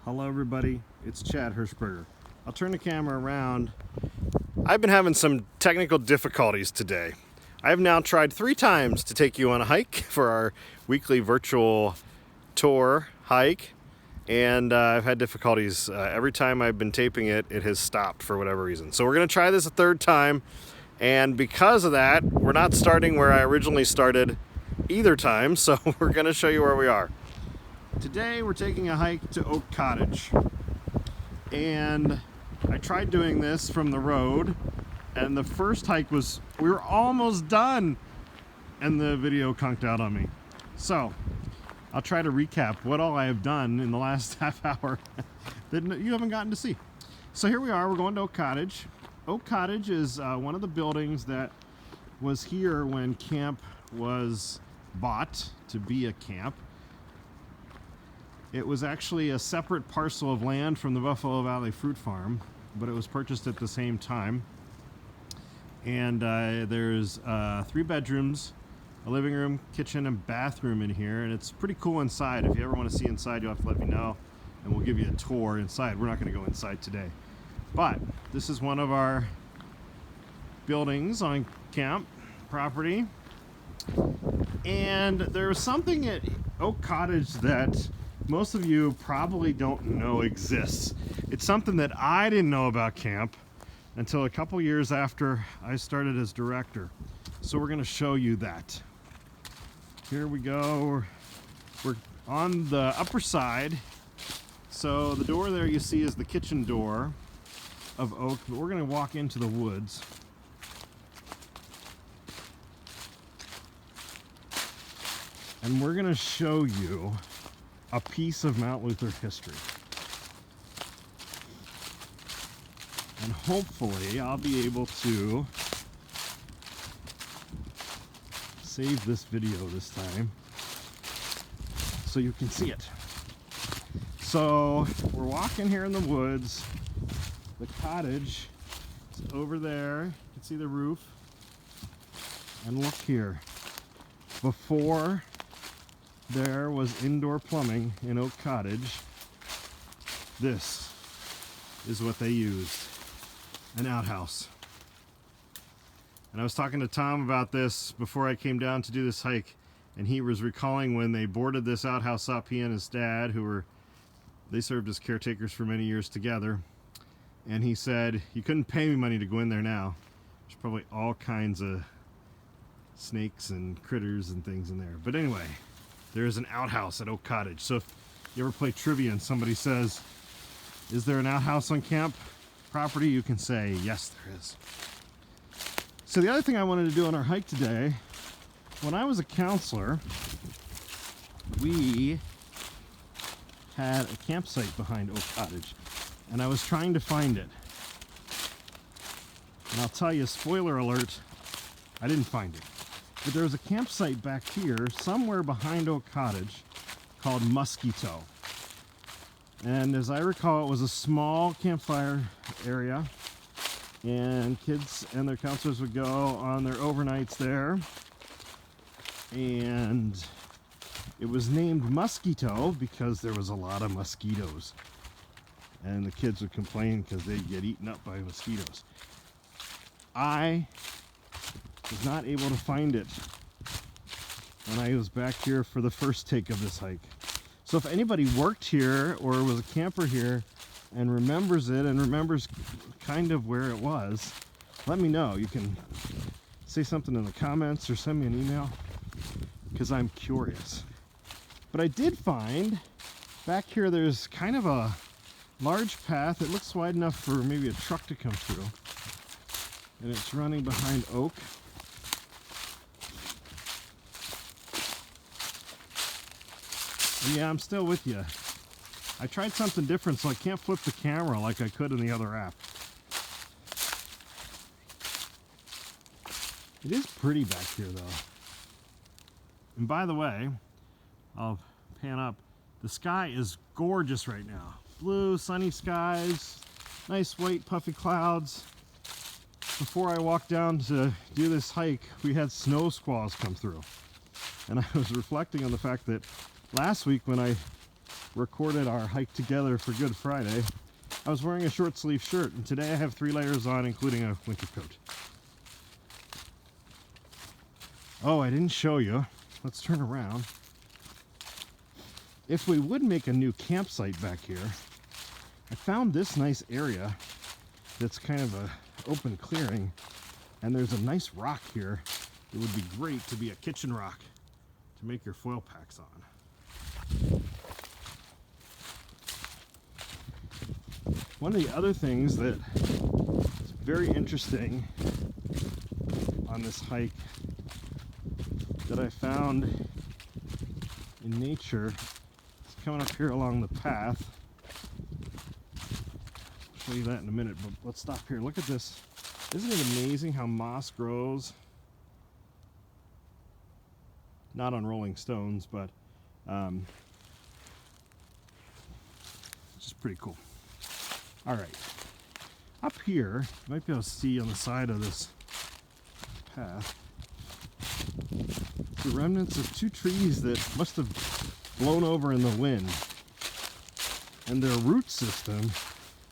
Hello everybody, it's Chad Hirschberger. I'll turn the camera around. I've been having some technical difficulties today. I have now tried 3 times to take you on a hike for our weekly virtual tour hike, and I've had difficulties. Every time I've been taping it, it has stopped for whatever reason. So we're going to try this a 3rd time, and because of that, we're not starting where I originally started either time, so we're going to show you where we are. Today we're taking a hike to Oak Cottage, and I tried doing this from the road, and the first hike we were almost done, and the video conked out on me. So I'll try to recap what all I have done in the last half hour that you haven't gotten to see. So here we are, we're going to Oak Cottage. Oak Cottage is one of the buildings that was here when camp was bought to be a camp. It was actually a separate parcel of land from the Buffalo Valley Fruit Farm, but it was purchased at the same time. And there's 3 bedrooms, a living room, kitchen, and bathroom in here, and it's pretty cool inside. If you ever want to see inside, you'll have to let me know, and we'll give you a tour inside. We're not going to go inside today. But this is one of our buildings on camp property. And there's something at Oak Cottage that most of you probably don't know exists. It's something that I didn't know about camp until a couple years after I started as director. So we're going to show you that. Here we go. We're on the upper side. So the door there you see is the kitchen door of Oak, but we're going to walk into the woods. And we're going to show you a piece of Mount Luther history. And hopefully I'll be able to save this video this time so you can see it. So we're walking here in the woods. The cottage is over there. You can see the roof. And look here. Before there was indoor plumbing in Oak Cottage, this is what they used, an outhouse. And I was talking to Tom about this before I came down to do this hike, and he was recalling when they boarded this outhouse up, he and his dad, they served as caretakers for many years together, and he said, you couldn't pay me money to go in there now. There's probably all kinds of snakes and critters and things in there. But anyway, there is an outhouse at Oak Cottage. So if you ever play trivia and somebody says, is there an outhouse on camp property? You can say, yes, there is. So the other thing I wanted to do on our hike today, when I was a counselor, we had a campsite behind Oak Cottage, and I was trying to find it. And I'll tell you, spoiler alert, I didn't find it. But there was a campsite back here, somewhere behind Oak Cottage, called Mosquito. And as I recall, it was a small campfire area, and kids and their counselors would go on their overnights there. And it was named Mosquito because there was a lot of mosquitoes. And the kids would complain because they'd get eaten up by mosquitoes. I was not able to find it when I was back here for the first take of this hike. So if anybody worked here or was a camper here and remembers it and remembers kind of where it was, let me know. You can say something in the comments or send me an email because I'm curious. But I did find back here there's kind of a large path. It looks wide enough for maybe a truck to come through. And it's running behind Oak. Yeah, I'm still with you. I tried something different, so I can't flip the camera like I could in the other app. It is pretty back here, though. And by the way, I'll pan up. The sky is gorgeous right now. Blue, sunny skies, nice white puffy clouds. Before I walked down to do this hike, we had snow squalls come through. And I was reflecting on the fact that last week when I recorded our hike together for Good Friday, I was wearing a short sleeve shirt, and today I have 3 layers on, including a winter coat. Oh, I didn't show you. Let's turn around. If we would make a new campsite back here, I found this nice area that's kind of a open clearing, and there's a nice rock here. It would be great to be a kitchen rock to make your foil packs on. One of the other things that is very interesting on this hike that I found in nature is coming up here along the path. I'll show you that in a minute, but let's stop here. Look at this. Isn't it amazing how moss grows? Not on rolling stones, but just pretty cool. All right, up here, you might be able to see on the side of this path, the remnants of 2 trees that must have blown over in the wind, and their root system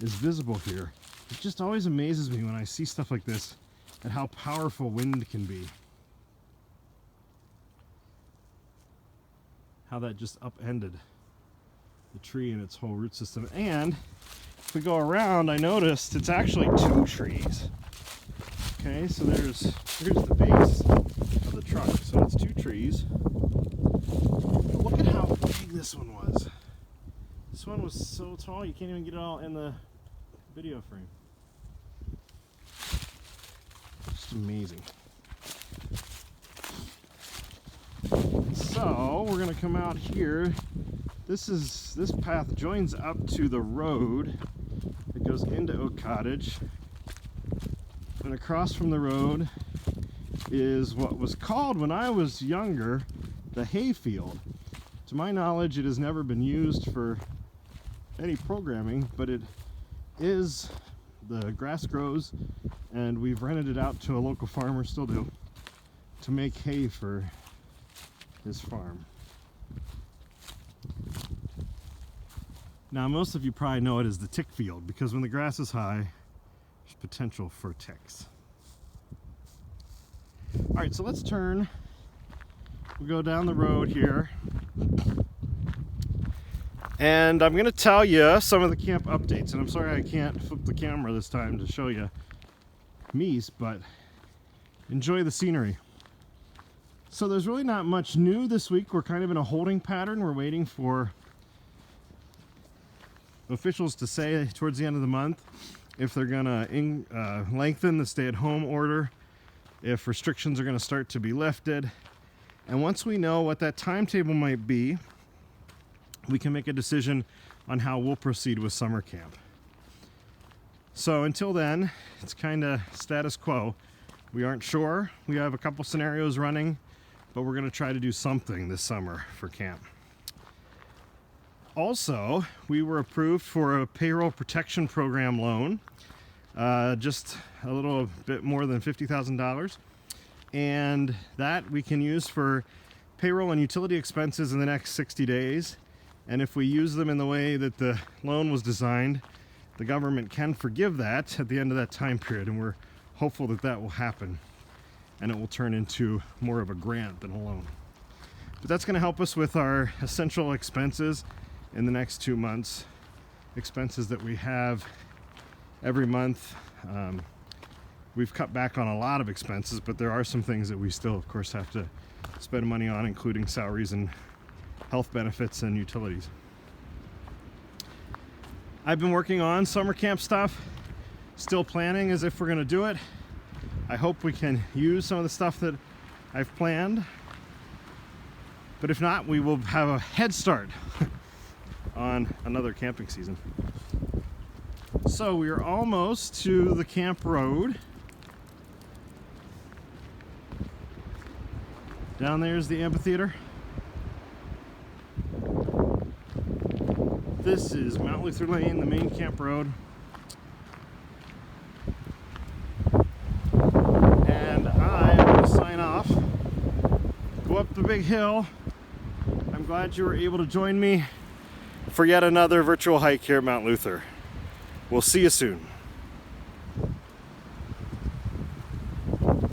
is visible here. It just always amazes me when I see stuff like this at how powerful wind can be. How that just upended the tree and its whole root system. And if we go around, I noticed it's actually 2 trees. Okay, so here's the base of the trunk. So it's 2 trees. But look at how big this one was. This one was so tall you can't even get it all in the video frame. Just amazing. So we're gonna come out here. This path joins up to the road that goes into Oak Cottage, and across from the road is what was called, when I was younger, the hayfield. To my knowledge, it has never been used for any programming, but it is, the grass grows, and we've rented it out to a local farmer, still do, to make hay for his farm. Now, most of you probably know it as the tick field, because when the grass is high, there's potential for ticks. All right, so let's turn. We'll go down the road here. And I'm going to tell you some of the camp updates. And I'm sorry I can't flip the camera this time to show you me's, but enjoy the scenery. So there's really not much new this week. We're kind of in a holding pattern. We're waiting for officials to say towards the end of the month if they're going to lengthen the stay-at-home order, if restrictions are going to start to be lifted. And once we know what that timetable might be, we can make a decision on how we'll proceed with summer camp. So until then, it's kind of status quo. We aren't sure. We have a couple scenarios running, but we're going to try to do something this summer for camp. Also, we were approved for a payroll protection program loan, just a little bit more than $50,000, and that we can use for payroll and utility expenses in the next 60 days. And if we use them in the way that the loan was designed, the government can forgive that at the end of that time period, and we're hopeful that that will happen, and it will turn into more of a grant than a loan. But that's going to help us with our essential expenses in the next 2 months, expenses that we have every month. We've cut back on a lot of expenses, but there are some things that we still, of course, have to spend money on, including salaries and health benefits and utilities. I've been working on summer camp stuff, still planning as if we're going to do it. I hope we can use some of the stuff that I've planned, but if not, we will have a head start on another camping season. So we are almost to the camp road. Down there is the amphitheater. This is Mount Luther Lane, the main camp road. And I'm going to sign off, go up the big hill. I'm glad you were able to join me for yet another virtual hike here at Mount Luther. We'll see you soon.